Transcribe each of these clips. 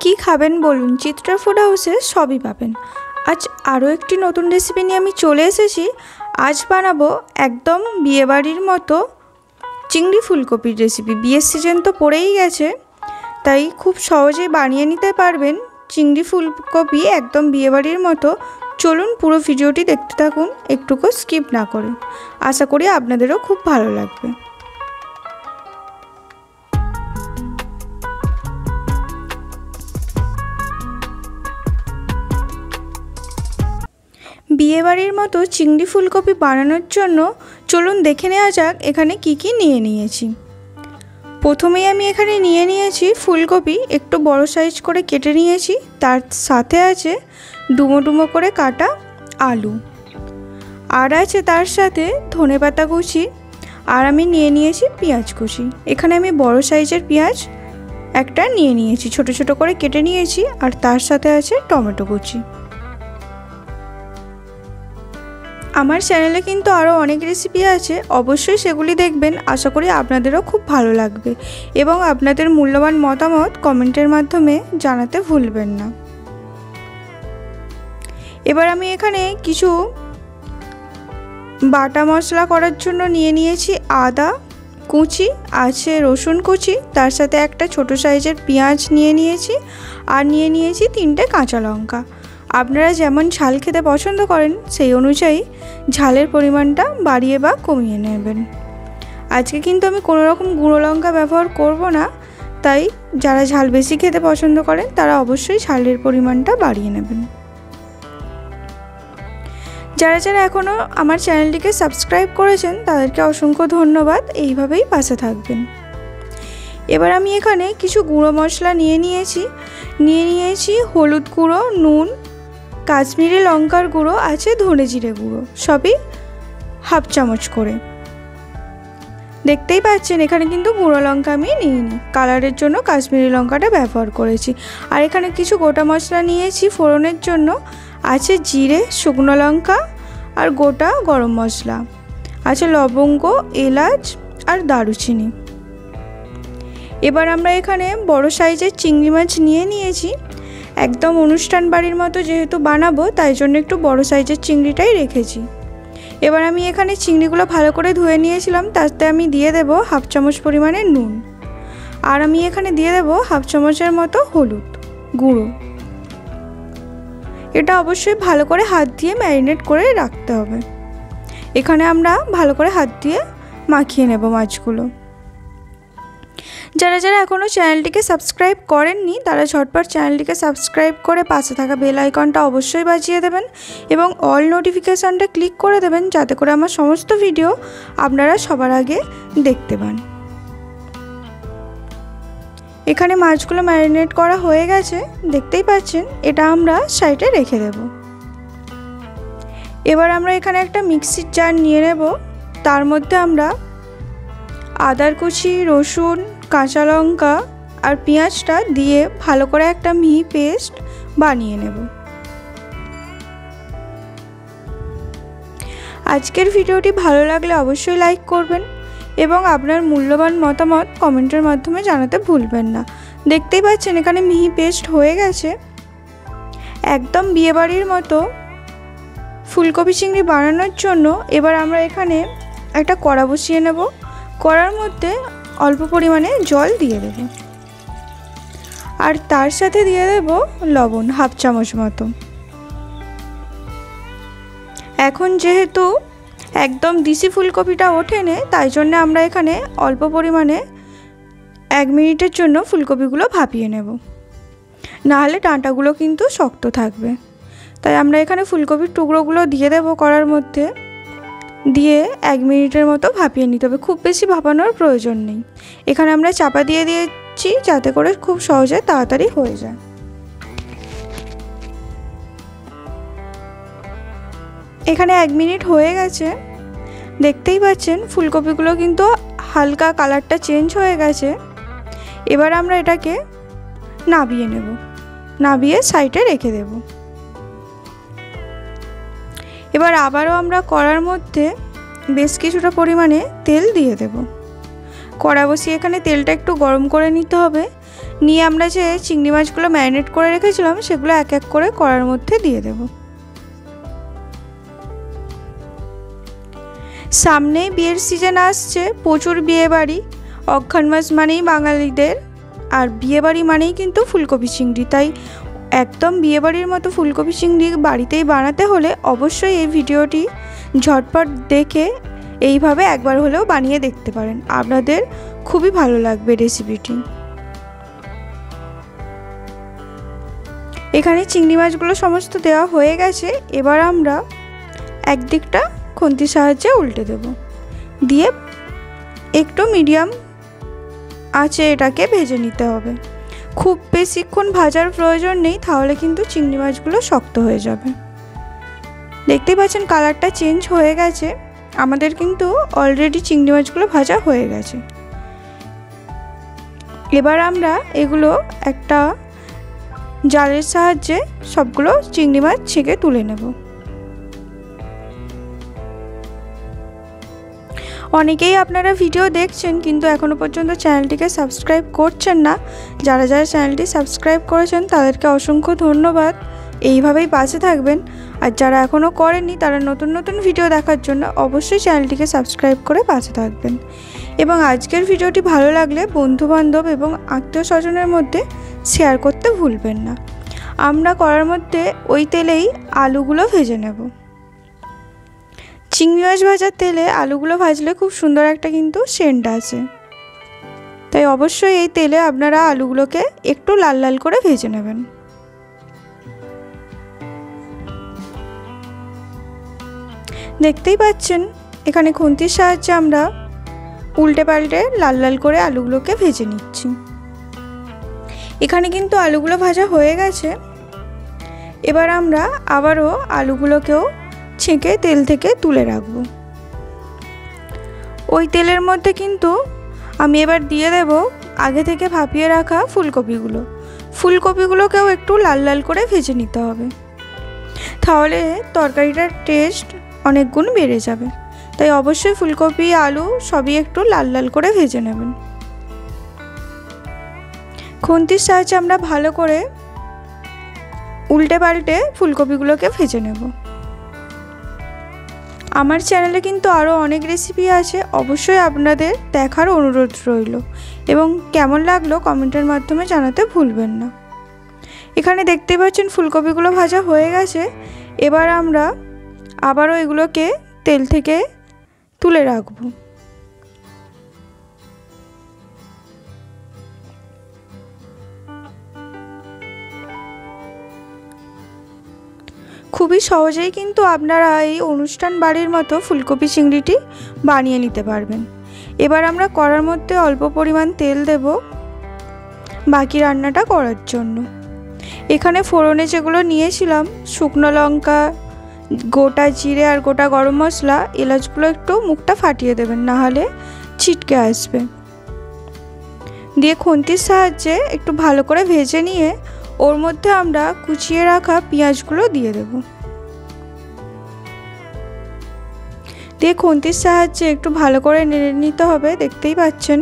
কি খাবেন বলুন, চিত্রা ফুড হাউসে সবই পাবেন। আজ আরও একটি নতুন রেসিপি নিয়ে আমি চলে এসেছি। আজ বানাবো একদম বিয়েবাড়ির মতো চিংড়ি ফুলকপির রেসিপি। বিয়ের সিজন তো পড়েই গেছে, তাই খুব সহজেই বানিয়ে নিতে পারবেন চিংড়ি ফুলকপি একদম বিয়েবাড়ির মতো। চলুন পুরো ভিডিওটি দেখতে থাকুন, একটুকু স্কিপ না করে। আশা করি আপনাদেরও খুব ভালো লাগবে। বিয়েবাড়ির মতো চিংড়ি ফুলকপি বানানোর জন্য চলুন দেখে নেওয়া যাক এখানে কি কি নিয়ে নিয়েছি। প্রথমেই আমি এখানে নিয়ে নিয়েছি ফুলকপি, একটু বড় সাইজ করে কেটে নিয়েছি। তার সাথে আছে ডুমো ডুমো করে কাটা আলু, আর আছে তার সাথে ধনেপাতা কুচি, আর আমি নিয়ে নিয়েছি পেঁয়াজ কুচি। এখানে আমি বড় সাইজের পেঁয়াজ একটা নিয়ে নিয়েছি, ছোট ছোট করে কেটে নিয়েছি। আর তার সাথে আছে টমেটো কুচি। আমার চ্যানেলে কিন্তু আরও অনেক রেসিপি আছে, অবশ্যই সেগুলি দেখবেন। আশা করি আপনাদেরও খুব ভালো লাগবে এবং আপনাদের মূল্যবান মতামত কমেন্টের মাধ্যমে জানাতে ভুলবেন না। এবার আমি এখানে কিছু বাটা মশলা করার জন্য নিয়ে নিয়েছি আদা কুচি, আছে রসুন কুচি, তার সাথে একটা ছোট সাইজের পেঁয়াজ নিয়ে নিয়েছি, আর নিয়ে নিয়েছি 3টে কাঁচা লঙ্কা। আপনারা যেমন ঝাল খেতে পছন্দ করেন সেই অনুযায়ী ঝালের পরিমাণটা বাড়িয়ে বা কমিয়ে নেবেন। আজকে কিন্তু আমি কোনো রকম গুঁড়ো লঙ্কা ব্যবহার করব না, তাই যারা ঝাল বেশি খেতে পছন্দ করেন তারা অবশ্যই ঝালের পরিমাণটা বাড়িয়ে নেবেন। যারা যারা এখনও আমার চ্যানেলটিকে সাবস্ক্রাইব করেছেন তাদেরকে অসংখ্য ধন্যবাদ, এইভাবেই পাশে থাকবেন। এবার আমি এখানে কিছু গুঁড়ো মশলা নিয়ে নিয়েছি হলুদ গুঁড়ো, নুন, কাশ্মীরি লঙ্কার গুঁড়ো, আছে ধনে জিরে গুঁড়ো, সবই হাফ চামচ করে। দেখতেই পাচ্ছেন এখানে কিন্তু গুঁড়ো লঙ্কা আমি নিইনি, কালারের জন্য কাশ্মীরি লঙ্কাটা ব্যবহার করেছি। আর এখানে কিছু গোটা মশলা নিয়েছি ফোড়নের জন্য, আছে জিরে, শুকনো লঙ্কা আর গোটা গরম মশলা, আছে লবঙ্গ, এলাচ আর দারুচিনি। এবার আমরা এখানে বড় সাইজের চিংড়ি মাছ নিয়ে নিয়েছি। একদম অনুষ্ঠান বাড়ির মতো যেহেতু বানাবো, তাই জন্য একটু বড় সাইজের চিংড়িটাই রেখেছি। এবার আমি এখানে চিংড়িগুলো ভালো করে ধুয়ে নিয়েছিলাম, তাতে আমি দিয়ে দেব হাফ চামচ পরিমাণে নুন, আর আমি এখানে দিয়ে দেব হাফ চামচের মতো হলুদ গুঁড়ো। এটা অবশ্যই ভালো করে হাত দিয়ে ম্যারিনেট করে রাখতে হবে। এখানে আমরা ভালো করে হাত দিয়ে মাখিয়ে নেব মাছগুলো। যারা যারা এখনও চ্যানেলটিকে সাবস্ক্রাইব করেননি তারা ঝটপট চ্যানেলটিকে সাবস্ক্রাইব করে পাশে থাকা বেল আইকনটা অবশ্যই বাজিয়ে দেবেন এবং অল নোটিফিকেশানটা ক্লিক করে দেবেন, যাতে করে আমার সমস্ত ভিডিও আপনারা সবার আগে দেখতে পান। এখানে মাছগুলো ম্যারিনেট করা হয়ে গেছে, দেখতেই পাচ্ছেন। এটা আমরা সাইডে রেখে দেব। এবার আমরা এখানে একটা মিক্সির জার নিয়ে নেব, তার মধ্যে আমরা আদার কুচি, রসুন, কাঁচা লঙ্কা আর পেঁয়াজটা দিয়ে ভালো করে একটা মিহি পেস্ট বানিয়ে নেব। আজকের ভিডিওটি ভালো লাগলে অবশ্যই লাইক করবেন এবং আপনার মূল্যবান মতামত কমেন্টের মাধ্যমে জানাতে ভুলবেন না। দেখতেই পাচ্ছেন এখানে মিহি পেস্ট হয়ে গেছে। একদম বিয়েবাড়ির মতো ফুলকপি চিংড়ি বানানোর জন্য এবার আমরা এখানে একটা কড়া বসিয়ে নেব। কড়ার মধ্যে অল্প পরিমাণে জল দিয়ে দেব, আর তার সাথে দিয়ে দেব লবণ হাফ চামচ মতো। এখন যেহেতু একদম দেশি ফুলকপিটা ওঠেনি, তাই জন্য আমরা এখানে অল্প পরিমাণে 1 মিনিটের জন্য ফুলকপিগুলো ভাপিয়ে নেব, নাহলে ডাঁটাগুলো কিন্তু শক্ত থাকবে। তাই আমরা এখানে ফুলকপির টুকরোগুলো দিয়ে দেব কড়ার মধ্যে, দিয়ে 1 মিনিটের মতো ভাপিয়ে নিতে হবে। খুব বেশি ভাপানোর প্রয়োজন নেই। এখানে আমরা চাপা দিয়ে দিয়েছি যাতে করে খুব সহজে তাড়াতাড়ি হয়ে যায়। এখানে 1 মিনিট হয়ে গেছে, দেখতেই পাচ্ছেন ফুলকপিগুলো কিন্তু হালকা কালারটা চেঞ্জ হয়ে গেছে। এবার আমরা এটাকে নাবিয়ে নেব, নাবিয়ে সাইডে রেখে দেব। এবার আবারও আমরা কড়ার মধ্যে বেশ কিছুটা পরিমাণে তেল দিয়ে দেব। কড়া বসিয়ে এখানে তেলটা একটু গরম করে নিতে হবে। নিয়ে আমরা যে চিংড়ি মাছগুলো ম্যারিনেট করে রেখেছিলাম সেগুলো এক এক করে কড়ার মধ্যে দিয়ে দেব। সামনেই বিয়ের সিজন আসছে, প্রচুর বিয়ে বাড়ি। অঘ্রাণ মাস মানেই বাঙালিদের, আর বিয়ে বাড়ি মানেই কিন্তু ফুলকপি চিংড়ি। তাই একদম বিয়েবাড়ির মতো ফুলকপি চিংড়ি বাড়িতেই বানাতে হলে অবশ্যই এই ভিডিওটি ঝটপট দেখে এইভাবে একবার হলেও বানিয়ে দেখতে পারেন, আপনাদের খুবই ভালো লাগবে রেসিপিটি। এখানে চিংড়ি মাছগুলো সমস্ত দেওয়া হয়ে গেছে। এবার আমরা একদিকটা খুন্তির সাহায্যে উল্টে দেব, দিয়ে একটু মিডিয়াম আঁচে এটাকে ভেজে নিতে হবে। খুব বেশিক্ষণ ভাজার প্রয়োজন নেই, তাহলে কিন্তু চিংড়ি মাছগুলো শক্ত হয়ে যাবে। দেখতেই পাচ্ছেন কালারটা চেঞ্জ হয়ে গেছে, আমাদের কিন্তু অলরেডি চিংড়ি মাছগুলো ভাজা হয়ে গেছে। এবার আমরা এগুলো একটা জালের সাহায্যে সবগুলো চিংড়ি মাছ ছেঁকে তুলে নেব। অনেকেই আপনারা ভিডিও দেখছেন কিন্তু এখনও পর্যন্ত চ্যানেলটিকে সাবস্ক্রাইব করছেন না। যারা যারা চ্যানেলটি সাবস্ক্রাইব করেছেন তাদেরকে অসংখ্য ধন্যবাদ, এইভাবেই পাশে থাকবেন। আর যারা এখনও করেননি তারা নতুন নতুন ভিডিও দেখার জন্য অবশ্যই চ্যানেলটিকে সাবস্ক্রাইব করে পাশে থাকবেন। এবং আজকের ভিডিওটি ভালো লাগলে বন্ধুবান্ধব এবং আত্মীয় স্বজনের মধ্যে শেয়ার করতে ভুলবেন না। আমরা কড়ার মধ্যে ওই তেলেই আলুগুলো ভেজে নেব। চিংড়ি মাছ ভাজার তেলে আলুগুলো ভাজলে খুব সুন্দর একটা কিন্তু সেন্ট আসে, তাই অবশ্যই এই তেলে আপনারা আলুগুলোকে একটু লাল লাল করে ভেজে নেবেন। দেখতেই পাচ্ছেন এখানে খুন্তির সাহায্যে আমরা উল্টে পাল্টে লাল লাল করে আলুগুলোকে ভেজে নিচ্ছি। এখানে কিন্তু আলুগুলো ভাজা হয়ে গেছে। এবার আমরা আবারও আলুগুলোকেও ছেঁকে তেল থেকে তুলে রাখবো। ওই তেলের মধ্যে কিন্তু আমি এবার দিয়ে দেব আগে থেকে ভাপিয়ে রাখা ফুলকপিগুলোকেও একটু লাল লাল করে ভেজে নিতে হবে, তাহলে তরকারিটার টেস্ট অনেক গুণ বেড়ে যাবে। তাই অবশ্যই ফুলকপি আলু সবই একটু লাল লাল করে ভেজে নেবেন। খুন্তির সাহায্যে আমরা ভালো করে উল্টে পাল্টে ফুলকপিগুলোকে ভেজে নেব। আমার চ্যানেলে কিন্তু আরও অনেক রেসিপি আছে, অবশ্যই আপনাদের দেখার অনুরোধ রইল এবং কেমন লাগলো কমেন্টের মাধ্যমে জানাতে ভুলবেন না। এখানে দেখতে পাচ্ছেন ফুলকপিগুলো ভাজা হয়ে গেছে। এবার আমরা আবারও এগুলোকে তেল থেকে তুলে রাখব। খুবই সহজেই কিন্তু আপনারা এই অনুষ্ঠান বাড়ির মতো ফুলকপি চিংড়িটি বানিয়ে নিতে পারবেন। এবার আমরা কড়ার মধ্যে অল্প পরিমাণ তেল দেব বাকি রান্নাটা করার জন্য। এখানে ফোড়নে যেগুলো নিয়েছিলাম শুকনো লঙ্কা, গোটা জিরে আর গোটা গরম মশলা, এলাচগুলো একটু মুখটা ফাটিয়ে দেবেন, না হলে ছিটকে আসবে। দিয়ে খুন্তির সাহায্যে একটু ভালো করে ভেজে নিয়ে ওর মধ্যে আমরা কুচিয়ে রাখা পেঁয়াজগুলো দিয়ে দেব। দিয়ে খুন্তির সাহায্যে একটু ভালো করে নেড়ে নিতে হবে। দেখতেই পাচ্ছেন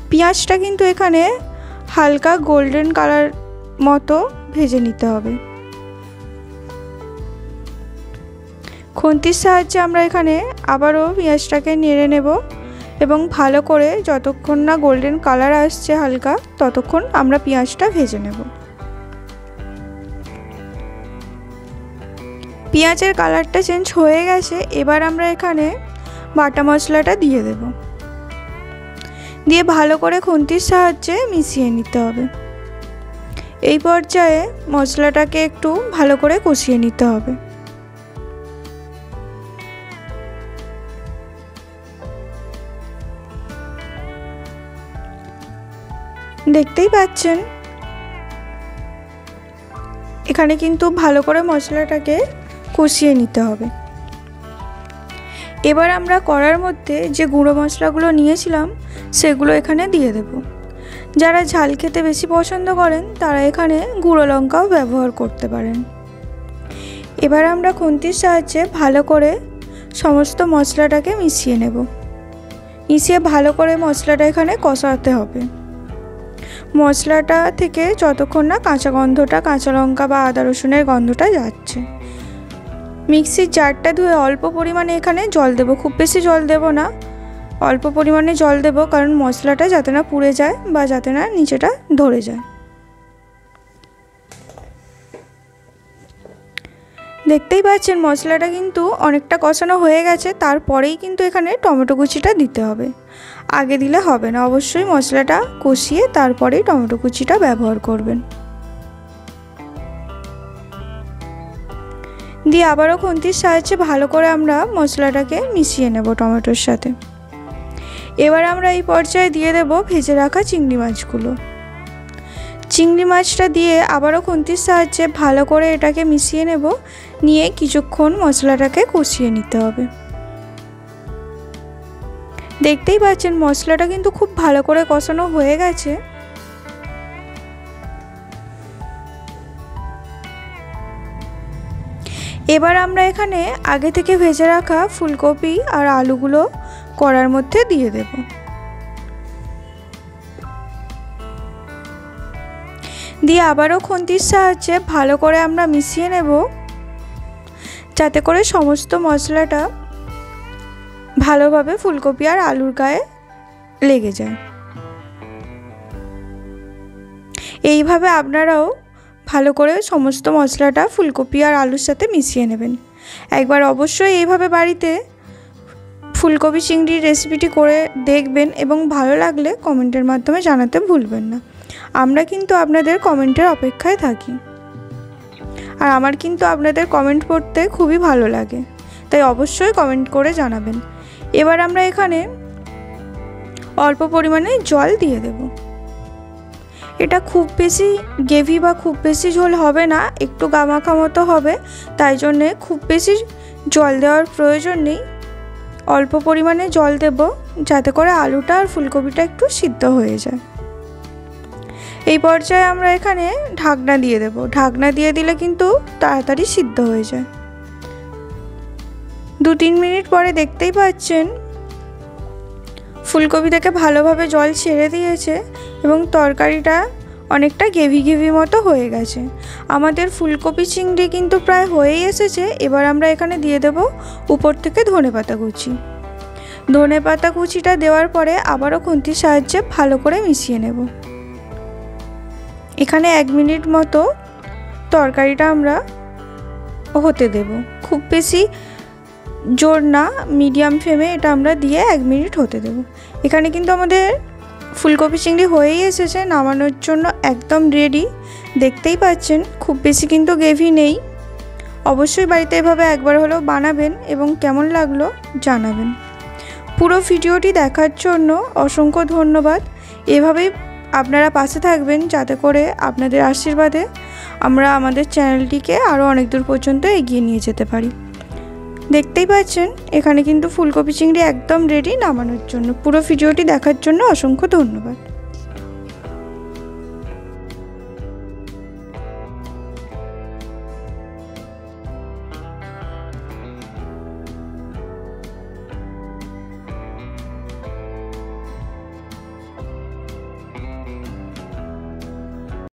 পেঁয়াজটা কিন্তু এখানে হালকা গোল্ডেন কালার মতো ভেজে নিতে হবে। খুন্তির সাহায্যে আমরা এখানে আবারও পেঁয়াজটাকে নেড়ে নেব এবং ভালো করে যতক্ষণ না গোল্ডেন কালার আসছে হালকা, ততক্ষণ আমরা পেঁয়াজটা ভেজে নেব। পেঁয়াজের কালারটা চেঞ্জ হয়ে গেছে। এবার আমরা এখানে বাটা মশলাটা দিয়ে দেব, দিয়ে ভালো করে খুন্তির সাহায্যে মিশিয়ে নিতে হবে। এই পর্যায়ে মশলাটাকে একটু ভালো করে কষিয়ে নিতে হবে। দেখতেই পাচ্ছেন এখানে কিন্তু ভালো করে মশলাটাকে কষিয়ে নিতে হবে। এবার আমরা কড়ার মধ্যে যে গুঁড়ো মশলাগুলো নিয়েছিলাম সেগুলো এখানে দিয়ে দেব। যারা ঝাল খেতে বেশি পছন্দ করেন তারা এখানে গুঁড়ো লঙ্কাও ব্যবহার করতে পারেন। এবার আমরা খুন্তির সাহায্যে ভালো করে সমস্ত মশলাটাকে মিশিয়ে নেব। মিশিয়ে ভালো করে মশলাটা এখানে কষাতে হবে। মশলাটা থেকে যতক্ষণ না কাঁচা গন্ধটা, কাঁচা লঙ্কা বা আদা রসুনের গন্ধটা যাচ্ছে। মিক্সির জারটা ধুয়ে অল্প পরিমাণে এখানে জল দেব, খুব বেশি জল দেব না, অল্প পরিমাণে জল দেব, কারণ মশলাটা যাতে না পুড়ে যায় বা যাতে না নিচেটা ধরে যায়। দেখতেই পাচ্ছেন মশলাটা কিন্তু অনেকটা কষানো হয়ে গেছে। তারপরেই কিন্তু এখানে টমেটো কুচিটা দিতে হবে, আগে দিলে হবে না। অবশ্যই মশলাটা কষিয়ে তারপরেই টমেটো কুচিটা ব্যবহার করবেন। দিয়ে আবারও খুন্তির সাহায্যে ভালো করে আমরা মশলাটাকে মিশিয়ে নেব টমেটোর সাথে। এবার আমরা এই পর্যায়ে দিয়ে দেব ভেজে রাখা চিংড়ি মাছগুলো। চিংড়ি মাছটা দিয়ে আবারও খুন্তির সাহায্যে ভালো করে এটাকে মিশিয়ে নেব, নিয়ে কিছুক্ষণ মশলাটাকে কষিয়ে নিতে হবে। দেখতেই পাচ্ছেন মশলাটা কিন্তু খুব ভালো করে কষানো হয়ে গেছে। এবার আমরা এখানে আগে থেকে ভেজে রাখা ফুলকপি আর আলুগুলো কড়ার মধ্যে দিয়ে দেব। দিয়ে আবারও খুন্তির সাহায্যে ভালো করে আমরা মিশিয়ে নেব, যাতে করে সমস্ত মশলাটা ভালোভাবে ফুলকপি আর আলুর গায়ে লেগে যায়। এইভাবে আপনারাও ভালো করে সমস্ত মশলাটা ফুলকপি আর আলুর সাথে মিশিয়ে নেবেন। একবার অবশ্যই এইভাবে বাড়িতে ফুলকপি চিংড়ির রেসিপিটি করে দেখবেন এবং ভালো লাগলে কমেন্টের মাধ্যমে জানাতে ভুলবেন না। আমরা কিন্তু আপনাদের কমেন্টের অপেক্ষায় থাকি, আর আমার কিন্তু আপনাদের কমেন্ট পড়তে খুবই ভালো লাগে, তাই অবশ্যই কমেন্ট করে জানাবেন। এবার আমরা এখানে অল্প পরিমাণে জল দিয়ে দেব। এটা খুব বেশি গ্রেভি বা খুব বেশি ঝোল হবে না, একটু গামাখা মতো হবে, তাই জন্যে খুব বেশি জল দেওয়ার প্রয়োজন নেই। অল্প পরিমাণে জল দেব, যাতে করে আলুটা আর ফুলকপিটা একটু সিদ্ধ হয়ে যায়। এই পর্যায়ে আমরা এখানে ঢাকনা দিয়ে দেব। ঢাকনা দিয়ে দিলে কিন্তু তাড়াতাড়ি সিদ্ধ হয়ে যায়। 2-3 মিনিট পরে দেখতেই পাচ্ছেন ফুলকপি থেকে ভালোভাবে জল ছেড়ে দিয়েছে এবং তরকারিটা অনেকটা গ্রেভি মতো হয়ে গেছে। আমাদের ফুলকপি চিংড়ি কিন্তু প্রায় হয়েই এসেছে। এবার আমরা এখানে দিয়ে দেব উপর থেকে ধনেপাতা কুচি। ধনেপাতা কুচিটা দেওয়ার পরে আবারও খুন্তির সাহায্যে ভালো করে মিশিয়ে নেব। এখানে 1 মিনিট মতো তরকারিটা আমরা হতে দেব, খুব বেশি জোর না, মিডিয়াম ফ্লেমে এটা আমরা দিয়ে 1 মিনিট হতে দেব। এখানে কিন্তু আমাদের ফুলকপি চিংড়ি হয়েই এসেছে, নামানোর জন্য একদম রেডি। দেখতেই পাচ্ছেন খুব বেশি কিন্তু গ্রেভি নেই। অবশ্যই বাড়িতে এভাবে একবার হলেও বানাবেন এবং কেমন লাগলো জানাবেন। পুরো ভিডিওটি দেখার জন্য অসংখ্য ধন্যবাদ। এভাবেই আপনারা পাশে থাকবেন, যাতে করে আপনাদের আশীর্বাদে আমরা আমাদের চ্যানেলটিকে আরও অনেক দূর পর্যন্ত এগিয়ে নিয়ে যেতে পারি। দেখতেই পাচ্ছেন এখানে কিন্তু ফুলকপি চিংড়ি একদম রেডি নামানোর জন্য। পুরো ভিডিওটি দেখার জন্য অসংখ্য ধন্যবাদ।